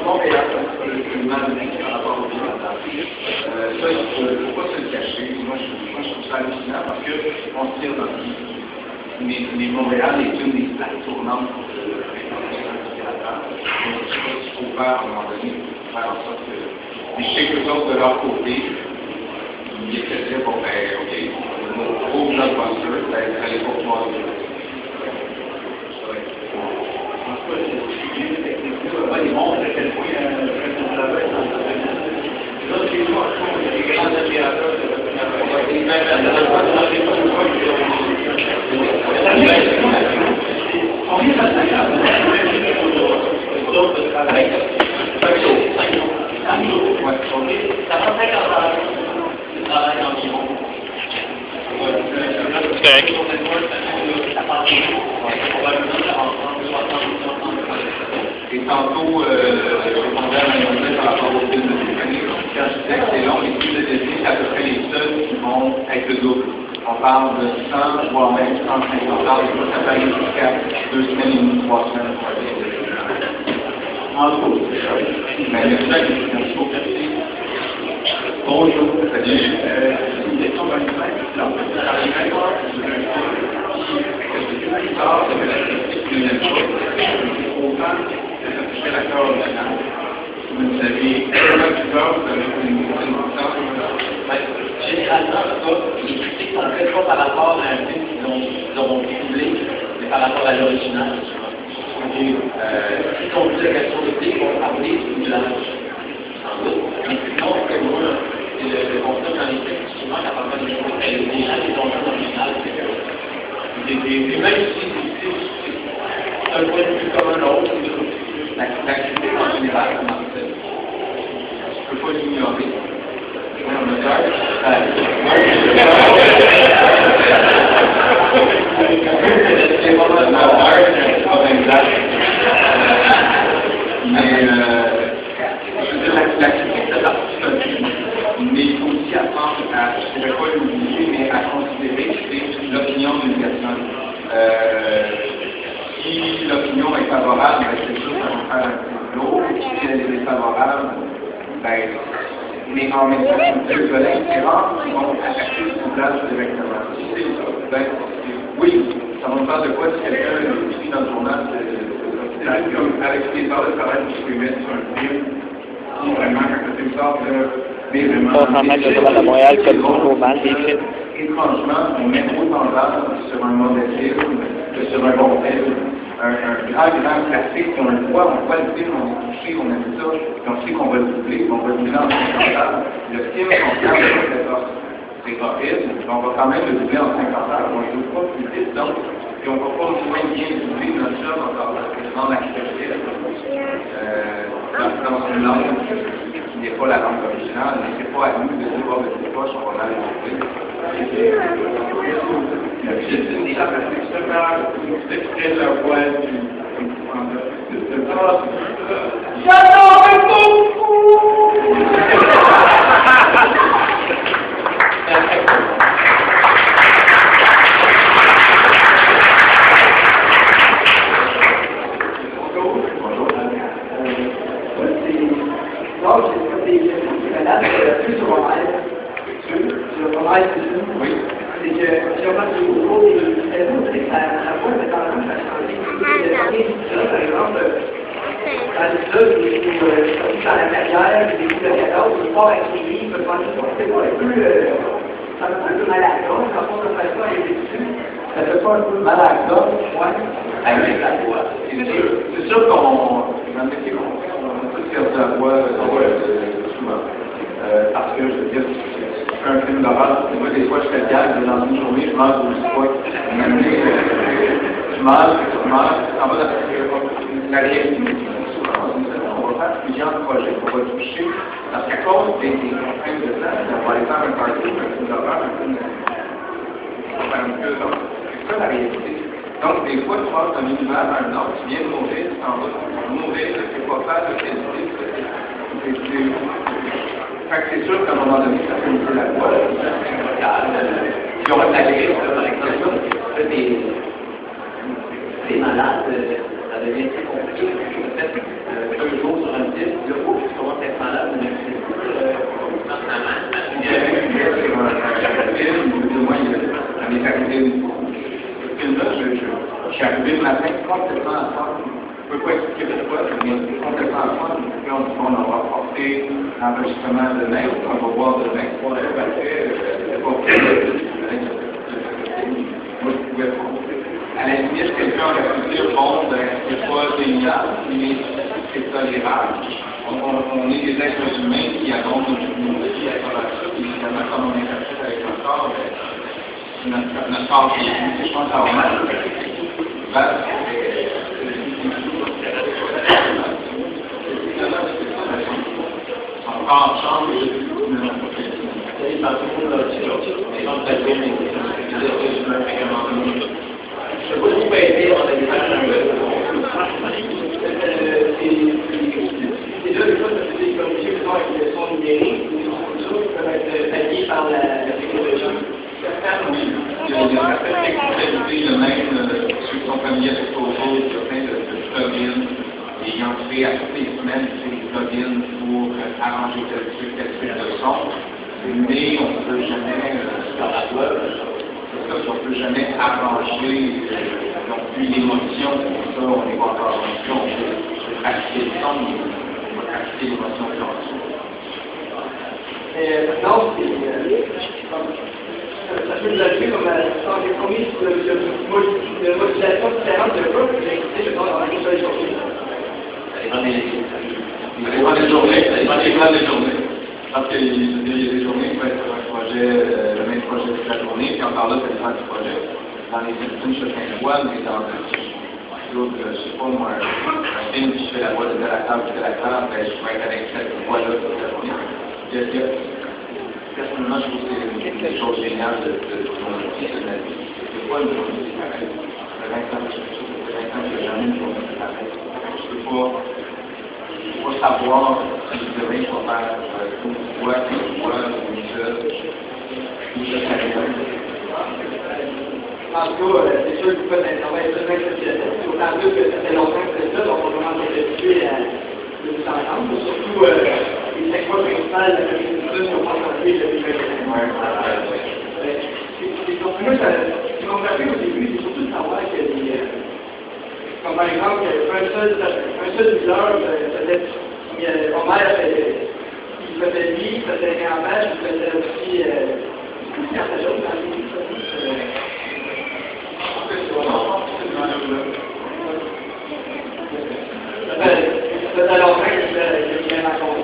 Montréal est mal vu par rapport au Canada. Ça, il ne faut pas se le cacher. Moi, je trouve ça hallucinant parce qu'on se tire dans le pied. Mais Montréal est une des plaques tournantes de l'information du Canada. Donc, je ne sais pas ce qu'il faut faire à un moment donné pour faire en sorte que. Mais je sais que les autres, de leur côté, ils essaient de dire, bon, ben, OK, on trouve notre posture, ben, vous allez pas pouvoir le dire. Ils montrent à quel point le travail dans là, chez nous, on est des grands admirateurs de on vient à d'autres travail. 5 jours. Ça prend 50 heures de travail environ. Et tantôt, je répondais à Marie-Josée par rapport aux films de Stéphanie. Quand je disais que c'est long, les films de Disney, c'est à peu près les seuls qui vont être le double. On parle de 100, voire même 150 heures, et ça peut aller jusqu'à 2 semaines et demie, 3 semaines pour aller. En gros, c'est ça. Mais il y a ça qui est toujours passé. Bonjour, salut. C'est une question dans le maître. Alors, ça arrive à quoi? C'est l'accord national. Vous avez généralement, les critiques sont faites pas par rapport à un film qu'ils ont doublé, mais par rapport à l'original. Si on dit la question de thé, on va parler du doublage. Sans doute. Mais sinon, c'est moi, le concept dans les films, souvent, quand on parle des gens qui ont fait l'original, et même si c'est un point de vue comme un autre, la critique en général, comment c'est? Je ne peux pas l'ignorer. C'est pas mal mais la critique de partie, mais il faut aussi apprendre à, je ne vais pas l'oublier, mais à considérer que c'est l'opinion d'une personne. Si l'opinion est favorable, ben, c'est sûr qu'on va faire un peu d'eau. Si elle est défavorable, ben, mais en même temps, c'est deux collègues différents qui vont attaquer le doublage directement. Ben, oui, ça va me faire de quoi si quelqu'un écrit dans le journal avec ses heures de travail que je peux mettre sur un film, vraiment, quand c'est une sorte de. Pas vraiment que le Journal de Montréal comme toujours mal des films. Étrangement, on met autant d'heures sur un mauvais film que sur un bon film. Un grand classique, on le voit le film, on est touché, on aime ça, puis on sait qu'on va le doubler, on va le doubler en 50 heures. Le film, on regarde c'est horrible, mais on va quand même le doubler en 50 heures, on ne joue pas plus vite, donc, puis on ne va pas moins bien doubler notre job encore là, c'est dans l'accepter, dans une langue qui n'est pas la langue originale, mais c'est pas à nous de dire, oh, mais c'est pas, on va aller doubler. C'est une étape assez sévère pour exprimer la voix j'adore beaucoup! Oui. C'est que si on passe au cours des la voix de parlant, ça a changé. Par exemple, dans la carrière, des coups de 14, le sport avec les livres, c'est pas un peu, ça fait un peu mal à la gorge, quand on fait ça avec les dessus, ça fait pas un peu mal à la gorge, ouais, avec la voix. C'est sûr qu'on, dans le métier qu'on fait, on a tous perdu la voix souvent. Parce que, je veux dire, un film d'horreur, moi, des fois, je fais gag, dans une journée, je mange au spot. Je mange, en bas de la réalité, souvent, on va faire plusieurs projets, on va toucher, parce qu'à cause des contraintes de temps, on va aller faire un party, un film d'horreur, un film de c'est ça la réalité. Donc, des fois, tu passes d'un univers à un autre, tu viens de mourir, tu t'en vas mourir, tu ne sais pas faire de qualité, c'est sûr qu'à un moment donné, ça fait une peu la voix, puis on va s'agir, par exemple, des malades, ça devient très compliqué. Peut-être complètement à fond. Je ne peux pas expliquer pourquoi, mais c'est complètement à fond. Puis on va apporter l'enregistrement de mail, on va voir demain. Pour le c'est pas moi, je pouvais pas. À la limite, quelqu'un aurait pu dire, bon, ben, c'est pas génial, mais c'est tolérable. On est des êtres humains qui avons nos vies à travers ça, puis évidemment, comme on interprète avec notre corps, notre corps qui est, je pense, normal. Son corps change, je ne sais pas si vous pouvez aider dans les images d'un c'est là, des fois, ça fait des communiqués qui sont avec des sons numériques, ou des sons comme ça, qui peuvent être habillés par la technologie. Il y a certaines technicalités, même ceux qui sont familiers avec Toto, il y a plein de plugins, et ils ont créé à toutes les semaines des plugins pour arranger tel type de son, mais on ne peut jamais, dans la web, on ne peut jamais arranger non plus l'émotion, ça, on n'est pas encore en on peut pratiquer le son, mais on va pratiquer l'émotion de l'ensemble. Maintenant, ça peut nous appuyer comme quand j'ai promis sur la modulation différente de l'autre, j'ai écouté dans la seule journée. Ça dépend des journées. Parce qu'il y a des journées qui peuvent être un projet, le même projet toute la journée, puis encore là, ça dépend du projet. Dans les films, je fais une voix, mais dans l'autre, je ne sais pas, moi, un film, je fais la voix de la table, ben, je vais être avec cette voix-là toute la journée. Personnellement, je trouve que c'est quelque chose de génial de mon outil de la vie. C'est pas une journée qui s'arrête. Ça fait 20 ans que j'ai jamais une journée qui s'arrête. Je ne peux pas savoir si demain je vais faire une voix, une seule, ou je serai En tout cas, c'est sûr que vous faites un travail très exceptionnel. D'autant plus que ça fait longtemps que c'est ça, donc on commence à s'habituer à le vous entendre. Surtout les 5 mois principales de la communauté qui ont rencontré depuis 20 ans. Donc, moi, ce qui m'a frappé au début, c'est surtout de savoir qu'il y a des. Comme par exemple, un seul douleur, peut-être, mon mère il faisait lui, il faisait grand-père, il faisait aussi. Quand ça joue dans les ça fait longtemps que je l'ai rencontré.